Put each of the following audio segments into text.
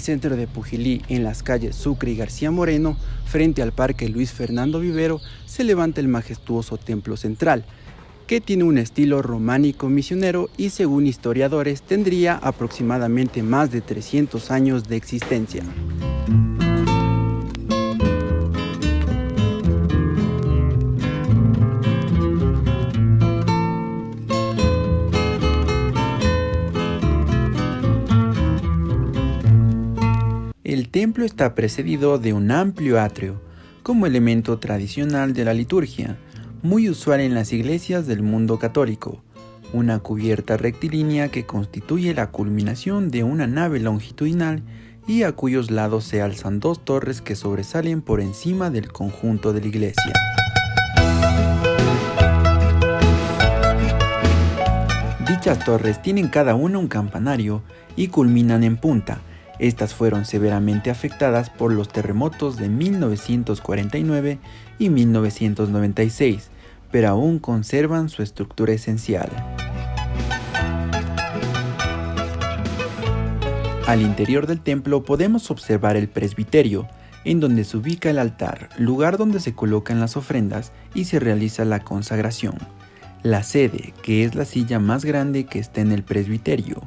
centro de Pujilí, en las calles Sucre y García Moreno, frente al Parque Luis Fernando Vivero, se levanta el majestuoso templo central, que tiene un estilo románico misionero y, según historiadores, tendría aproximadamente más de 300 años de existencia. El templo está precedido de un amplio atrio, como elemento tradicional de la liturgia, muy usual en las iglesias del mundo católico, una cubierta rectilínea que constituye la culminación de una nave longitudinal y a cuyos lados se alzan dos torres que sobresalen por encima del conjunto de la iglesia. Dichas torres tienen cada una un campanario y culminan en punta. Estas fueron severamente afectadas por los terremotos de 1949 y 1996, pero aún conservan su estructura esencial. Al interior del templo podemos observar el presbiterio, en donde se ubica el altar, lugar donde se colocan las ofrendas y se realiza la consagración. La sede, que es la silla más grande que está en el presbiterio.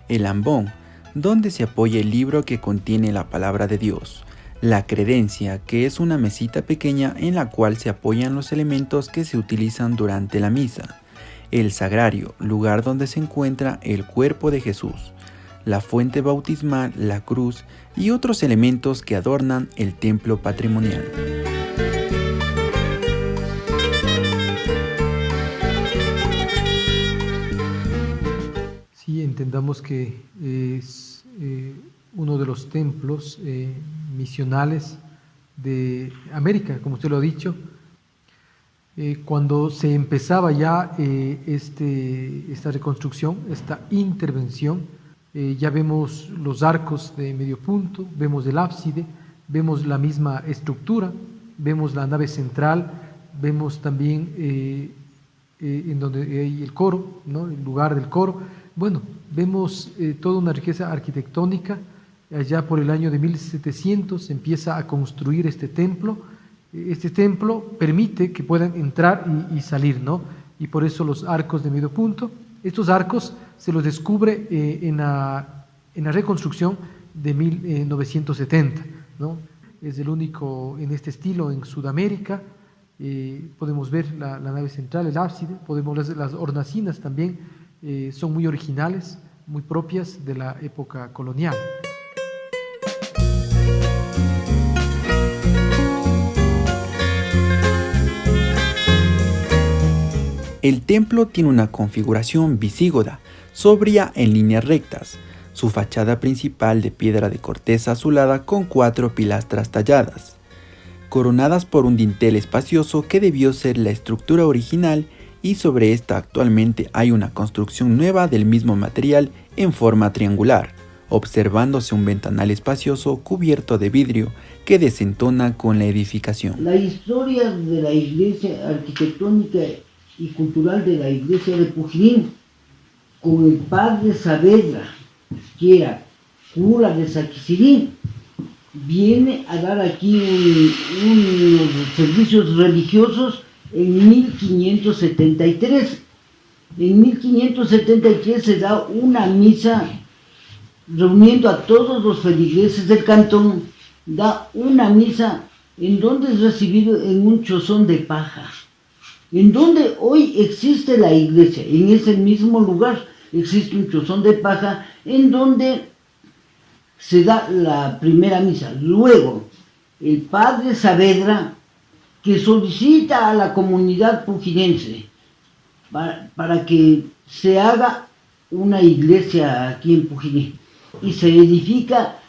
El ambón, donde se apoya el libro que contiene la palabra de Dios. La credencia, que es una mesita pequeña en la cual se apoyan los elementos que se utilizan durante la misa. El sagrario, lugar donde se encuentra el cuerpo de Jesús. La fuente bautismal, la cruz y otros elementos que adornan el templo patrimonial. Sí, entendamos que es uno de los templos misionales de América, como usted lo ha dicho. Cuando se empezaba ya esta reconstrucción, esta intervención, ya vemos los arcos de medio punto, vemos el ábside, vemos la misma estructura, vemos la nave central, vemos también en donde hay el coro, ¿no? El lugar del coro. Bueno, vemos toda una riqueza arquitectónica. Allá por el año de 1700 se empieza a construir este templo. Este templo permite que puedan entrar y salir, ¿no? Y por eso los arcos de medio punto. Estos arcos se los descubre en la reconstrucción de 1970, ¿no? Es el único en este estilo en Sudamérica. Podemos ver la nave central, el ábside, podemos ver las hornacinas también. Son muy originales, muy propias de la época colonial. El templo tiene una configuración visígoda, sobria en líneas rectas. Su fachada principal de piedra de corteza azulada con 4 pilastras talladas, coronadas por un dintel espacioso que debió ser la estructura original, y sobre esta actualmente hay una construcción nueva del mismo material en forma triangular, observándose un ventanal espacioso cubierto de vidrio que desentona con la edificación. La historia de la iglesia arquitectónica y cultural de la iglesia de Pujilí, con el padre Saavedra, que era cura de Saquicilí, viene a dar aquí unos servicios religiosos en 1573. En 1573 se da una misa reuniendo a todos los feligreses del cantón, da una misa en donde es recibido en un chozón de paja, en donde hoy existe la iglesia. En ese mismo lugar existe un chozón de paja en donde se da la primera misa. Luego, el padre Saavedra, que solicita a la comunidad pujilense para que se haga una iglesia aquí en Pujilí, y se edifica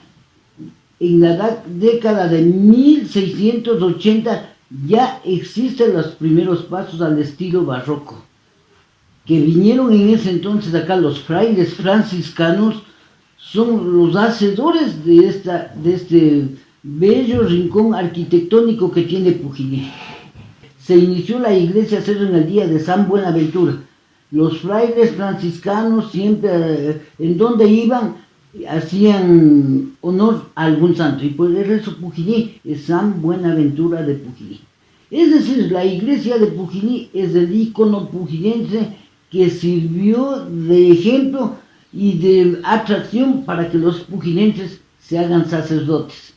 en la década de 1680. Ya existen los primeros pasos al estilo barroco, que vinieron en ese entonces acá los frailes franciscanos, son los hacedores de este bello rincón arquitectónico que tiene Pujilí. Se inició la iglesia en el día de San Buenaventura. Los frailes franciscanos siempre, en donde iban, hacían honor a algún santo, y por eso Puquillí es San Buenaventura de Puquillí. Es decir, la iglesia de Puquillí es el ícono pujillense que sirvió de ejemplo y de atracción para que los pujillenses se hagan sacerdotes.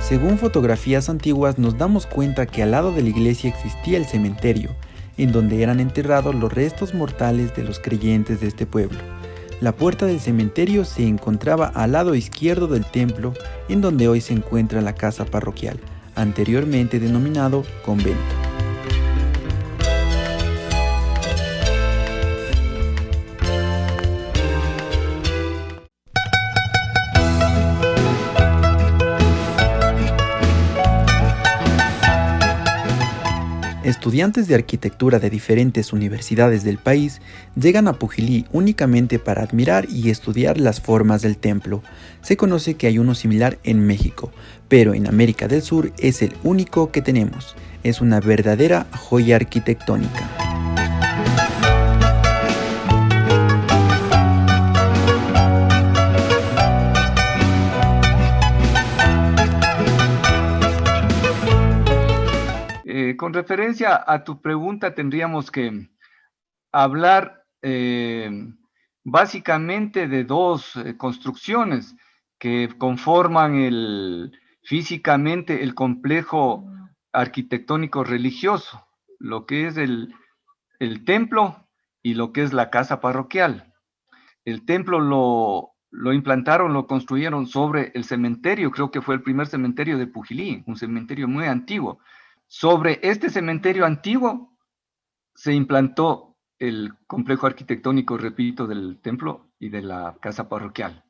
Según fotografías antiguas nos damos cuenta que al lado de la iglesia existía el cementerio, en donde eran enterrados los restos mortales de los creyentes de este pueblo. La puerta del cementerio se encontraba al lado izquierdo del templo, en donde hoy se encuentra la casa parroquial, anteriormente denominado convento. Estudiantes de arquitectura de diferentes universidades del país llegan a Pujilí únicamente para admirar y estudiar las formas del templo. Se conoce que hay uno similar en México, pero en América del Sur es el único que tenemos. Es una verdadera joya arquitectónica. Con referencia a tu pregunta, tendríamos que hablar básicamente de dos construcciones que conforman físicamente el complejo arquitectónico religioso, lo que es el templo y lo que es la casa parroquial. El templo lo implantaron, lo construyeron sobre el cementerio, creo que fue el primer cementerio de Pujilí, un cementerio muy antiguo. Sobre este cementerio antiguo se implantó el complejo arquitectónico, repito, del templo y de la casa parroquial.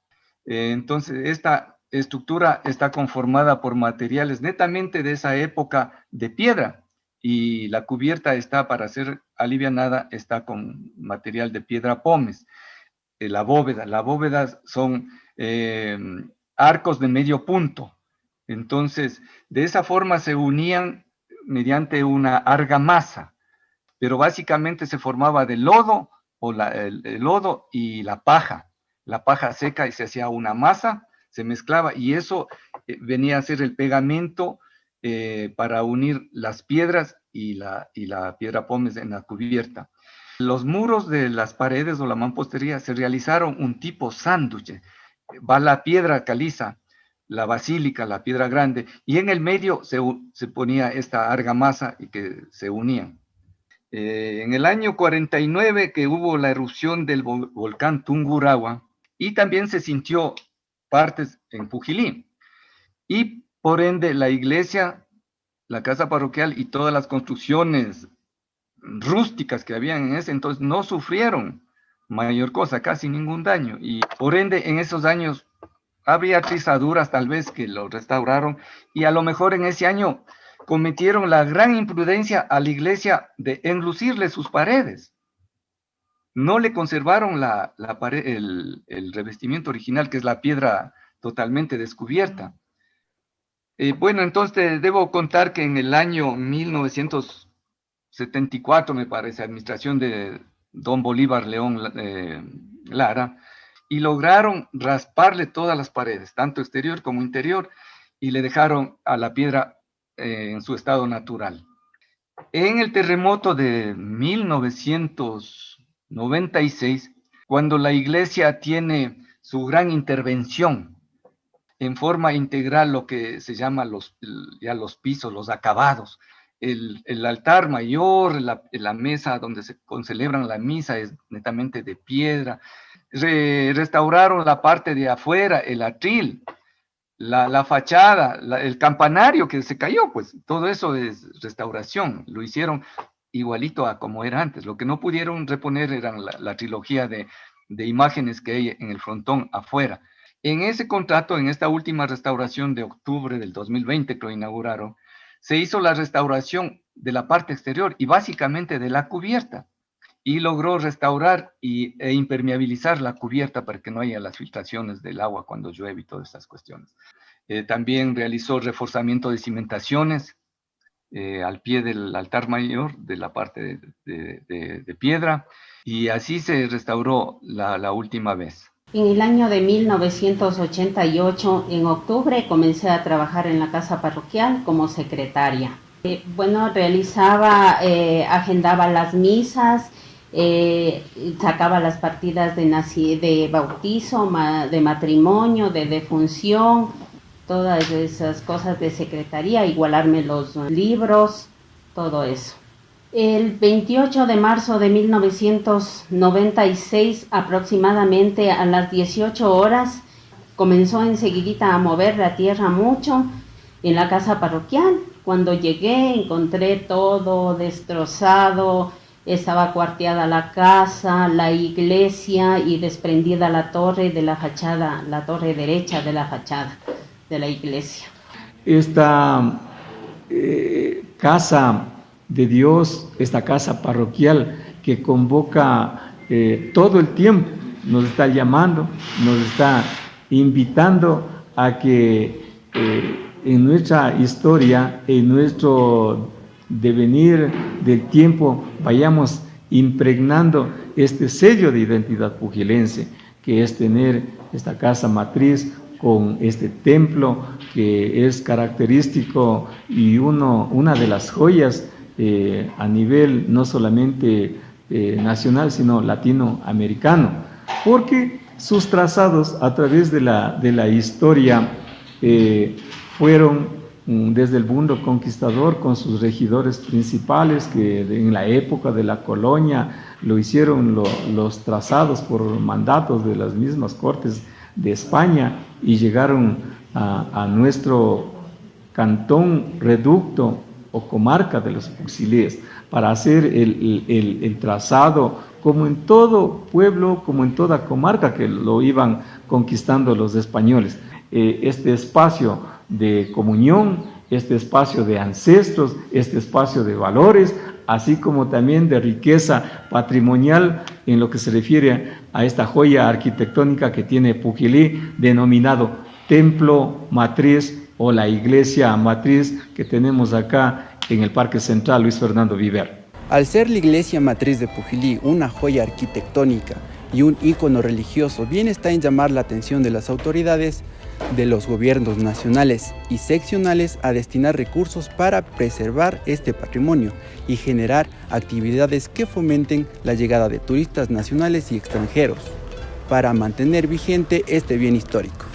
Entonces, esta estructura está conformada por materiales netamente de esa época de piedra, y la cubierta está, para ser alivianada, está con material de piedra pómez. La bóveda son arcos de medio punto. Entonces, de esa forma se unían mediante una argamasa, pero básicamente se formaba de lodo, o el lodo y la paja seca, y se hacía una masa, se mezclaba, y eso venía a ser el pegamento para unir las piedras y la piedra pómez en la cubierta. Los muros de las paredes o la mampostería se realizaron un tipo sándwich. Va la piedra caliza, la basílica, la piedra grande, y en el medio se ponía esta argamasa y que se unían. En el año 49, que hubo la erupción del volcán Tungurahua, y también se sintió partes en Pujilí, y por ende la iglesia, la casa parroquial y todas las construcciones rústicas que habían en ese entonces no sufrieron mayor cosa, casi ningún daño, y por ende en esos años habría trizaduras tal vez que lo restauraron, y a lo mejor en ese año cometieron la gran imprudencia a la iglesia de enlucirle sus paredes. No le conservaron el revestimiento original, que es la piedra totalmente descubierta. Bueno, entonces debo contar que en el año 1974, me parece, administración de don Bolívar León Lara, y lograron rasparle todas las paredes, tanto exterior como interior, y le dejaron a la piedra en su estado natural. En el terremoto de 1996, cuando la iglesia tiene su gran intervención en forma integral, lo que se llama ya los pisos, los acabados, el altar mayor, la mesa donde se celebran la misa es netamente de piedra. Restauraron la parte de afuera, el atril, la fachada, el campanario que se cayó, pues todo eso es restauración. Lo hicieron igualito a como era antes. Lo que no pudieron reponer eran la trilogía de imágenes que hay en el frontón afuera. En ese contrato, en esta última restauración de octubre del 2020 que lo inauguraron, se hizo la restauración de la parte exterior y básicamente de la cubierta, y logró restaurar e impermeabilizar la cubierta para que no haya las filtraciones del agua cuando llueve y todas estas cuestiones. También realizó reforzamiento de cimentaciones, al pie del altar mayor, de la parte de piedra, y así se restauró la última vez. En el año de 1988, en octubre, comencé a trabajar en la casa parroquial como secretaria. Agendaba las misas, sacaba las partidas de bautizo, de matrimonio, de defunción, todas esas cosas de secretaría, igualarme los libros, todo eso. El 28 de marzo de 1996, aproximadamente a las 18 horas, comenzó enseguidita a mover la tierra mucho en la casa parroquial. Cuando llegué encontré todo destrozado, estaba cuarteada la casa, la iglesia y desprendida la torre de la fachada, la torre derecha de la fachada de la iglesia. Esta casa de Dios, esta casa parroquial que convoca todo el tiempo, nos está llamando, nos está invitando a que en nuestra historia, en nuestro devenir del tiempo, vayamos impregnando este sello de identidad pugilense, que es tener esta casa matriz con este templo que es característico y una de las joyas a nivel no solamente nacional, sino latinoamericano, porque sus trazados a través de la historia fueron desde el mundo conquistador con sus regidores principales que en la época de la colonia lo hicieron los trazados por mandatos de las mismas cortes de España y llegaron a nuestro cantón, reducto o comarca de los Puxilés para hacer el trazado como en todo pueblo, como en toda comarca que lo iban conquistando los españoles. Este espacio de comunión, este espacio de ancestros, este espacio de valores, así como también de riqueza patrimonial en lo que se refiere a esta joya arquitectónica que tiene Pujilí, denominado Templo Matriz o la Iglesia Matriz que tenemos acá en el Parque Central Luis Fernando Viver. Al ser la iglesia matriz de Pujilí una joya arquitectónica y un ícono religioso, bien está en llamar la atención de las autoridades de los gobiernos nacionales y seccionales a destinar recursos para preservar este patrimonio y generar actividades que fomenten la llegada de turistas nacionales y extranjeros para mantener vigente este bien histórico.